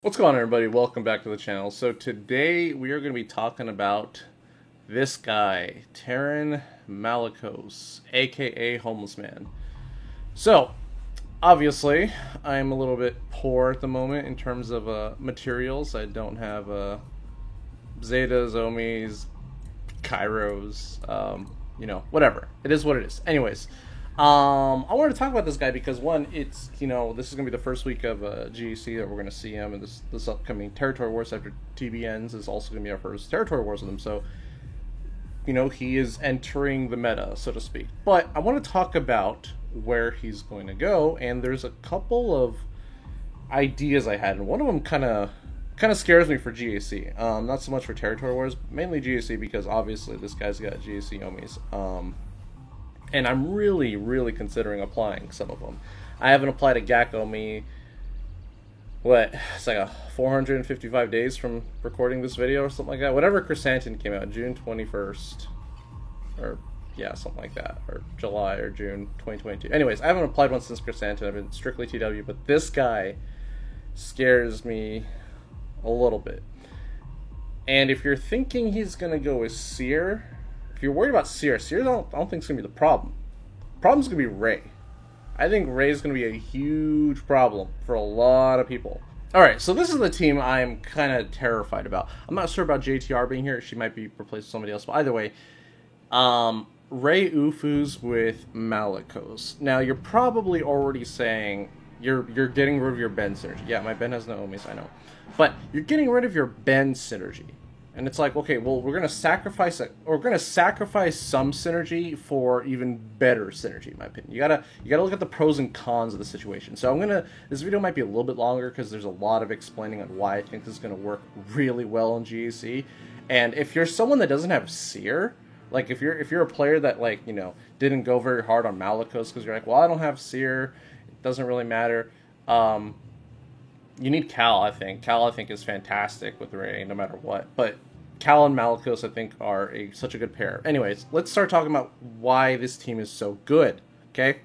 What's going on, everybody? Welcome back to the channel. So today we are going to be talking about this guy, Terran Malicos, aka Homeless Man. So, obviously, I'm a little bit poor at the moment in terms of materials. I don't have Zetas, Omis, Kairos, whatever. It is what it is. Anyways, I wanted to talk about this guy because one, it's this is gonna be the first week of GEC that we're gonna see him, and this upcoming Territory Wars after TB ends is also gonna be our first Territory Wars with him. So, he is entering the meta, so to speak. But I want to talk about where he's going to go, and there's a couple of ideas I had, and one of them kind of scares me for GAC. Not so much for Territory Wars, mainly GAC because obviously this guy's got GAC Omis. And I'm really considering applying some of them. I haven't applied a GAC Omi. It's like 455 days from recording this video or something like that. Whatever Chrysanthemum came out, June 21st, or yeah, something like that, or July or June 2022. Anyways, I haven't applied one since Chrysanthemum. I've been strictly TW, but this guy scares me a little bit. And if you're thinking he's gonna go with Seer, if you're worried about Seer, I don't think it's gonna be the problem. The problem's gonna be Ray. I think Ray's gonna be a huge problem for a lot of people. Alright, so this is the team I'm kind of terrified about. I'm not sure about JTR being here. She might be replaced with somebody else. But either way, Ray Ufus with Malicos. Now, you're probably already saying you're getting rid of your Ben synergy. Yeah, my Ben has no Omis, I know. But you're getting rid of your Ben synergy. And it's like, okay, well, we're gonna sacrifice some synergy for even better synergy, in my opinion. You gotta look at the pros and cons of the situation. So this video might be a little bit longer because there's a lot of explaining on why I think this is gonna work really well in GAC. And if you're someone that doesn't have Seer, like if you're a player that didn't go very hard on Malicos because you're like, well, I don't have Seer, it doesn't really matter. You need Cal, I think. Cal, I think, is fantastic with Ray, no matter what. But Cal and Malicos, I think, are such a good pair. Anyways, let's start talking about why this team is so good, okay?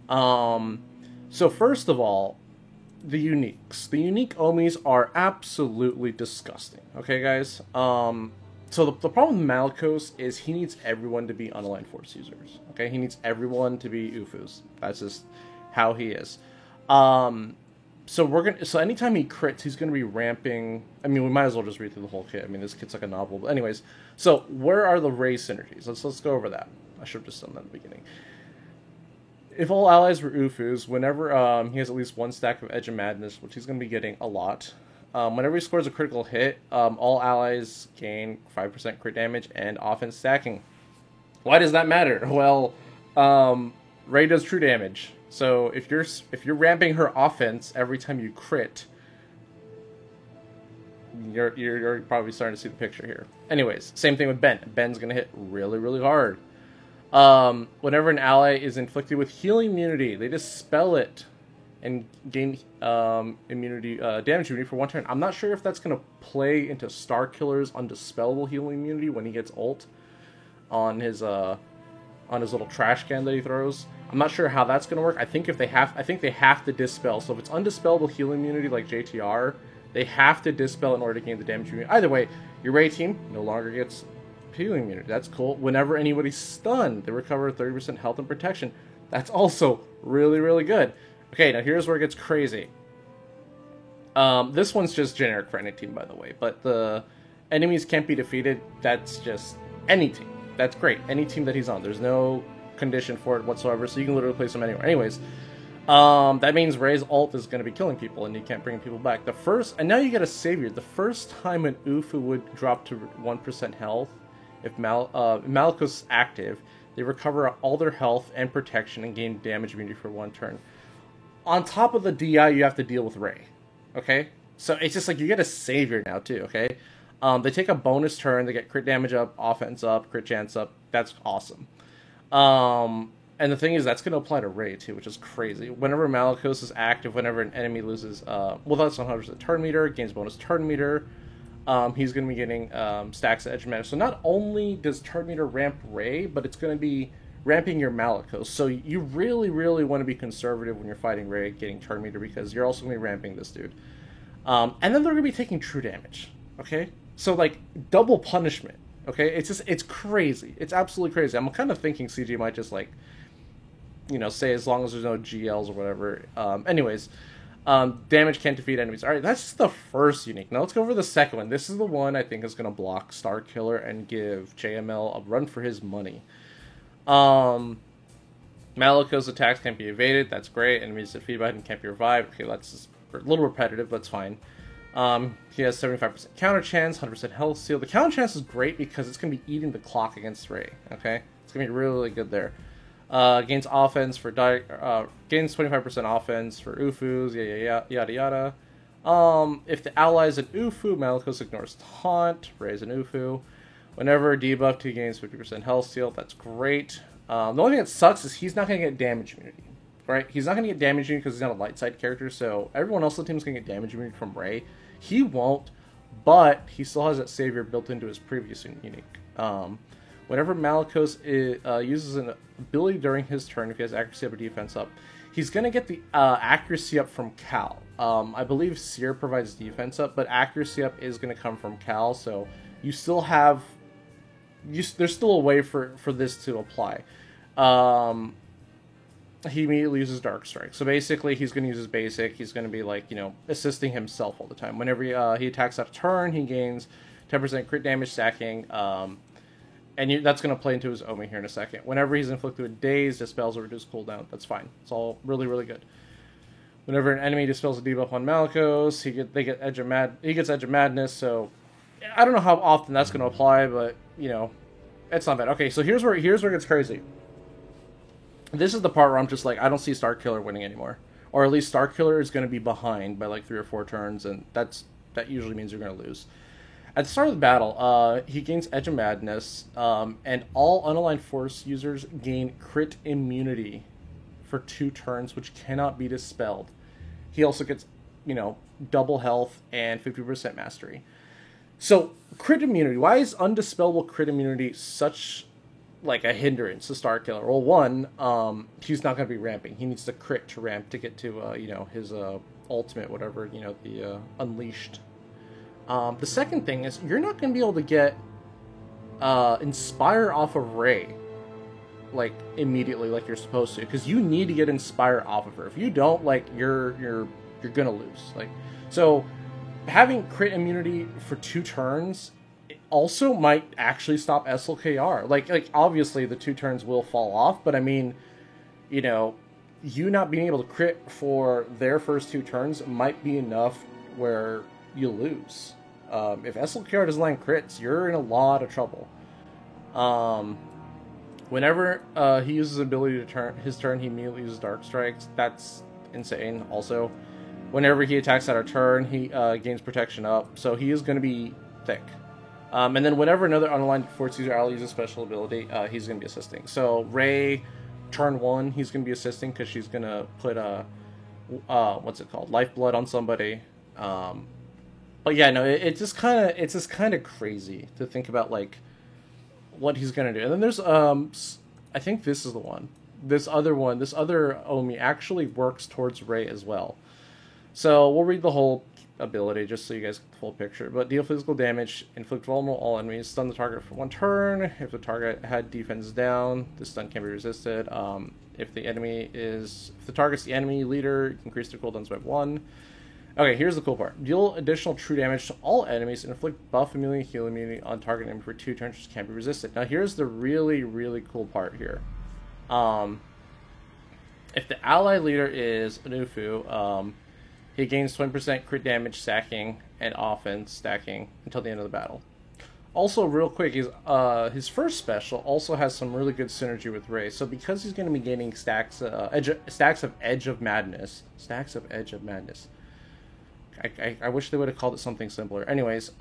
So first of all, the uniques. The unique Omis are absolutely disgusting, okay, guys? So the problem with Malicos is he needs everyone to be unaligned force users, okay? He needs everyone to be Ufus. That's just how he is. So anytime he crits, he's gonna be ramping. I mean, we might as well just read through the whole kit. I mean, this kit's like a novel. But anyways, so where are the Ray synergies? Let's go over that. I should have just done that at the beginning. If all allies were Ufus, whenever he has at least one stack of Edge of Madness, which he's gonna be getting a lot. Whenever he scores a critical hit, all allies gain 5% crit damage and offense stacking. Why does that matter? Well, Ray does true damage. So if you're ramping her offense every time you crit, you're probably starting to see the picture here. Anyways, same thing with Ben. Ben's gonna hit really hard. Whenever an ally is inflicted with healing immunity, they dispel it and gain damage immunity for one turn. I'm not sure if that's gonna play into Starkiller's undispellable healing immunity when he gets ult on his little trash can that he throws. I'm not sure how that's going to work. I think they have to dispel. So if it's undispellable healing immunity like JTR, they have to dispel in order to gain the damage immunity. Either way, your Ray team no longer gets healing immunity. That's cool. Whenever anybody's stunned, they recover 30% health and protection. That's also really good. Okay, now here's where it gets crazy. This one's just generic for any team, by the way. But the enemies can't be defeated. That's just any team. That's great. Any team that he's on. There's no condition for it whatsoever, so you can literally place him anywhere. Anyways, that means Ray's ult is going to be killing people, and you can't bring people back. And now you get a savior. The first time an Ufu would drop to 1% health, if Malicos is active, they recover all their health and protection and gain damage immunity for one turn. On top of the DI, you have to deal with Ray. Okay? So it's just like you get a savior now, too, okay? They take a bonus turn, they get crit damage up, offense up, crit chance up. That's awesome. And the thing is, that's going to apply to Ray, too, which is crazy. Whenever Malicos is active, whenever an enemy loses, that's 100% turn meter, gains bonus turn meter, he's going to be getting stacks of edge mana. So not only does turn meter ramp Ray, but it's going to be ramping your Malicos. So you really want to be conservative when you're fighting Ray getting turn meter, because you're also going to be ramping this dude. And then they're going to be taking true damage. Okay? So, like, double punishment. Okay? It's crazy. It's absolutely crazy. I'm kind of thinking CG might just, like, say as long as there's no GLs or whatever. Anyways, damage can't defeat enemies. Alright, that's just the first unique. Now let's go over the second one. This is the one I think is going to block Starkiller and give JML a run for his money. Malikos attacks can't be evaded. That's great. Enemies defeated by him can't be revived. Okay, that's just a little repetitive, but it's fine. He has 75% counter chance, 100% health steal. The counter chance is great because it's going to be eating the clock against Ray. Okay, it's going to be really, really good there. Gains offense for gains 25% offense for Ufus. Yada yada. If the ally is an Ufu, Malikos ignores taunt. Ray's an Ufu. Whenever debuffed, he gains 50% health steal. That's great. The only thing that sucks is he's not going to get damage immunity. Right? He's not going to get damage immunity because he's not a light side character, so everyone else on the team is going to get damage immunity from Ray. He won't, but he still has that savior built into his previous unique. Whenever Malikos uses an ability during his turn, if he has accuracy up or defense up, he's going to get the accuracy up from Cal. I believe Seer provides defense up, but accuracy up is going to come from Cal, so you still have... there's still a way for this to apply. He immediately uses Dark Strike. So basically, he's going to use his basic. He's going to be, like, assisting himself all the time. Whenever he attacks out of turn, he gains 10% crit damage stacking. And that's going to play into his Omi here in a second. Whenever he's inflicted with Daze, dispels or reduce cooldown. That's fine. It's all really, really good. Whenever an enemy dispels a debuff on Malikos, he gets Edge of Madness. So I don't know how often that's going to apply, but it's not bad. Okay, so here's where it gets crazy. This is the part where I'm just like, I don't see Starkiller winning anymore, or at least Starkiller is going to be behind by like 3 or 4 turns, and that usually means you're going to lose. At the start of the battle, he gains Edge of Madness, and all unaligned force users gain crit immunity for 2 turns, which cannot be dispelled. He also gets, double health and 50% mastery. So, crit immunity. Why is undispellable crit immunity such like a hindrance to Starkiller? Well, one, he's not going to be ramping. He needs the crit to ramp to get to, his ultimate, whatever, the Unleashed. The second thing is, you're not going to be able to get Inspire off of Ray, like, immediately like you're supposed to, because you need to get Inspire off of her. If you don't, like, you're going to lose. Like, so, having crit immunity for 2 turns also might actually stop SLKR. Like obviously the 2 turns will fall off, but I mean, you not being able to crit for their first 2 turns might be enough where you lose. If SLKR doesn't land crits, you're in a lot of trouble. Whenever he uses his ability to his turn, he immediately uses Dark Strikes. That's insane. Also, whenever he attacks out of turn, he gains protection up, so he is going to be thick. And then whenever another unaligned force user ally uses a special ability, he's going to be assisting. So Ray, turn 1, he's going to be assisting because she's going to put Lifeblood on somebody. But yeah, no, it's just kind of crazy to think about like what he's going to do. And then there's I think this is the one. This other Omi actually works towards Ray as well. So we'll read the whole ability just so you guys get the full picture. But deal physical damage, inflict vulnerable all enemies, stun the target for 1 turn. If the target had defense down, the stun can be resisted. If the target's the enemy leader, increase their cooldowns by 1. Okay, here's the cool part. Deal additional true damage to all enemies and inflict buff immunity, heal immunity on target enemy for 2 turns, which can be resisted. Now here's the really, really cool part here. If the ally leader is an Ufu, he gains 20% crit damage stacking and offense stacking until the end of the battle. Also, real quick, his first special also has some really good synergy with Ray. So because he's going to be gaining stacks of Edge of Madness. Stacks of Edge of Madness. I wish they would have called it something simpler. Anyways,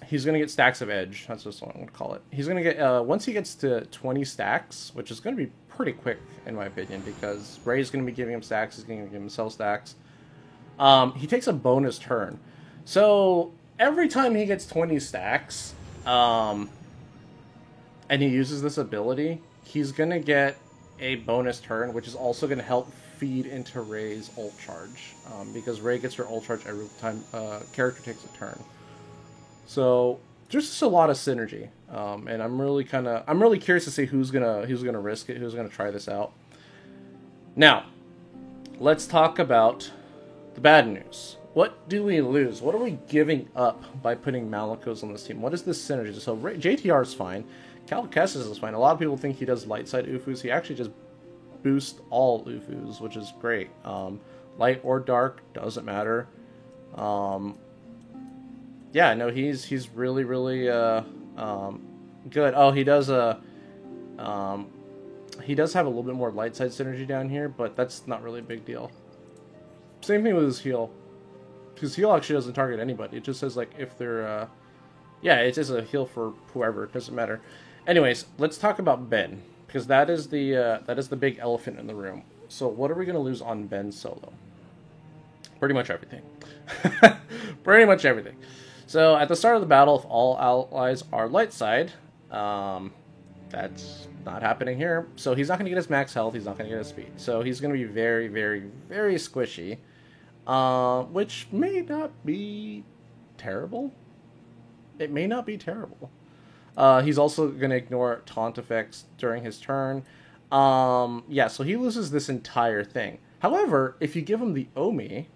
he's going to get stacks of Edge. That's just what I'm going to call it. He's going to get, once he gets to 20 stacks, which is going to be pretty quick, in my opinion, because Ray's going to be giving him stacks, he's going to give himself stacks. He takes a bonus turn. So, every time he gets 20 stacks, and he uses this ability, he's going to get a bonus turn, which is also going to help feed into Ray's ult charge, because Ray gets her ult charge every time character takes a turn. So there's just a lot of synergy, and I'm really curious to see who's gonna risk it, who's gonna try this out. Now, let's talk about the bad news. What do we lose? What are we giving up by putting Malicos on this team? What is this synergy? So JTR is fine. Cal Kestis is fine. A lot of people think he does light side UFUs. He actually just boosts all UFUs, which is great. Light or dark, doesn't matter. Yeah, no, he's really good. Oh, he does have a little bit more light side synergy down here, but that's not really a big deal. Same thing with his heal. His heal actually doesn't target anybody. It just says, like, if they're, yeah, it is a heal for whoever. It doesn't matter. Anyways, let's talk about Ben, because that is the big elephant in the room. So what are we going to lose on Ben solo? Pretty much everything. Pretty much everything. So at the start of the battle, if all allies are light side, that's not happening here. So he's not going to get his max health. He's not going to get his speed. So he's going to be very, very, very squishy. Which may not be terrible. It may not be terrible. He's also going to ignore taunt effects during his turn. Yeah, so he loses this entire thing. However, if you give him the Omi,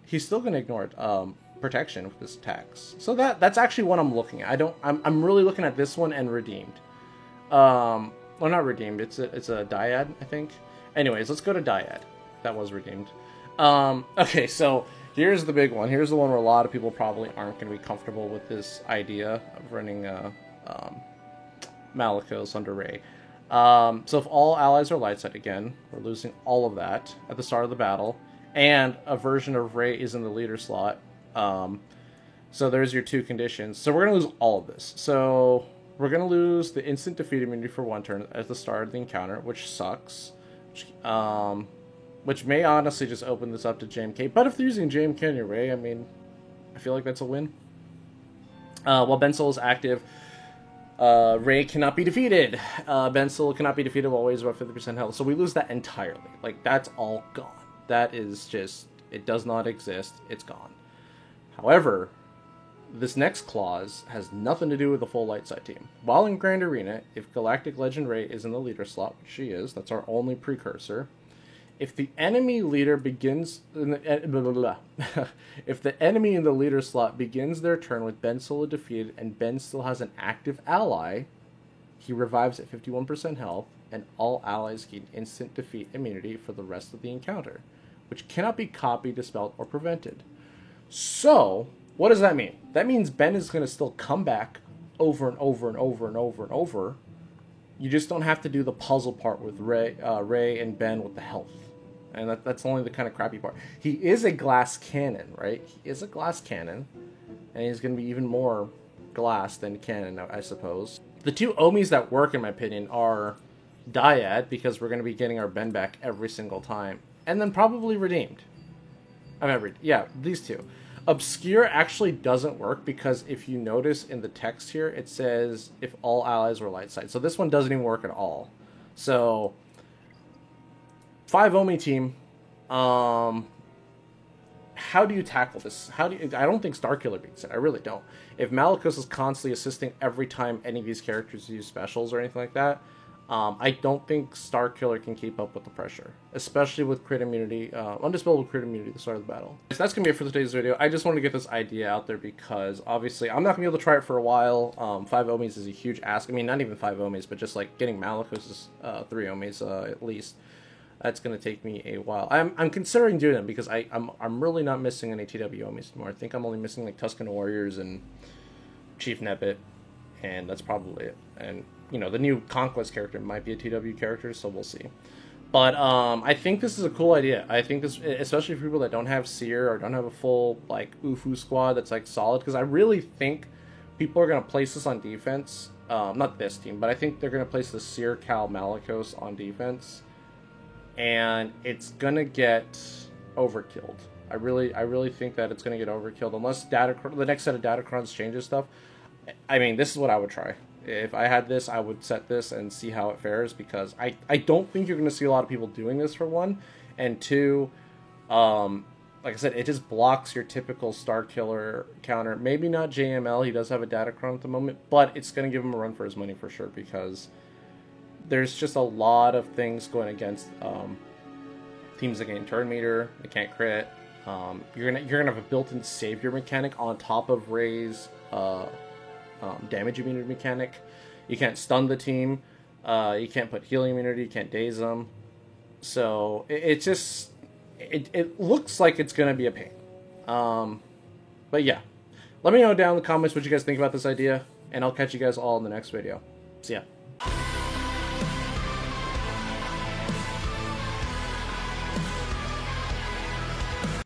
he's still going to ignore protection with his attacks. So that's actually what I'm looking at. I'm really looking at this one and Redeemed. Well, not Redeemed. It's a Dyad, I think. Anyways, let's go to Dyad. That was Redeemed. Okay, so here's the big one. Here's the one where a lot of people probably aren't going to be comfortable with this idea of running Malicos under Ray. So if all allies are light side, again, we're losing all of that at the start of the battle, and a version of Ray is in the leader slot. So there's your two conditions. So we're going to lose all of this. So we're going to lose the instant defeat immunity for one turn at the start of the encounter, which sucks. Which may honestly just open this up to JMK. But if they're using JMK and Ray, I mean, I feel like that's a win. While Ben Solo is active, Ray cannot be defeated. Ben Solo cannot be defeated while he's about 50% health. So we lose that entirely. Like, that's all gone. That is just, it does not exist. It's gone. However, this next clause has nothing to do with the full light side team. While in Grand Arena, if Galactic Legend Ray is in the leader slot, which she is, that's our only precursor. If the enemy leader begins, if the enemy in the leader slot begins their turn with Ben Solo defeated and Ben still has an active ally, he revives at 51% health, and all allies gain instant defeat immunity for the rest of the encounter, which cannot be copied, dispelled, or prevented. So, what does that mean? That means Ben is going to still come back over and over and over and over and over. You just don't have to do the puzzle part with Ray and Ben with the health. And that's only the kind of crappy part. He is a glass cannon, right? He is a glass cannon. And he's going to be even more glass than cannon, I suppose. The two Omis that work, in my opinion, are Dyad, because we're going to be getting our Ben back every single time. And then probably Redeemed. Yeah, these two. Obscure actually doesn't work, because if you notice in the text here, it says if all allies were light side. So this one doesn't even work at all. So 5 Omi team, how do you tackle this? I don't think Starkiller beats it. I really don't. If Malicos is constantly assisting every time any of these characters use specials or anything like that, I don't think Starkiller can keep up with the pressure, especially with crit immunity, undispellable crit immunity at the start of the battle. So that's going to be it for today's video. I just wanted to get this idea out there because, obviously, I'm not going to be able to try it for a while. 5 Omis is a huge ask. I mean, not even 5 Omis, but just, like, getting Malicos' 3 Omis, at least. That's going to take me a while. I'm considering doing them because I'm really not missing any TW Omis anymore. I think I'm only missing, like, Tusken Warriors and Chief Nebit, and that's probably it. And you know, the new Conquest character might be a TW character, so we'll see. But I think this is a cool idea. I think this, especially for people that don't have Seer or don't have a full, like, UFU squad that's, like, solid, because I really think people are going to place this on defense. Not this team, but I think they're going to place the Seer Cal Malicos on defense, and it's going to get overkilled. I really think that it's going to get overkilled, unless the next set of Datacrons changes stuff. I mean, this is what I would try. If I had this, I would set this and see how it fares, because I don't think you're going to see a lot of people doing this, for one. and two, like I said, it just blocks your typical Star Killer counter. Maybe not JML, he does have a Datacron at the moment, but it's going to give him a run for his money for sure, because there's just a lot of things going against teams that gain turn meter, they can't crit. You're gonna have a built-in savior mechanic on top of Ray's damage immunity mechanic. You can't stun the team. You can't put healing immunity. You can't daze them. So it just looks like it's gonna be a pain. But yeah, let me know down in the comments what you guys think about this idea, and I'll catch you guys all in the next video. See ya.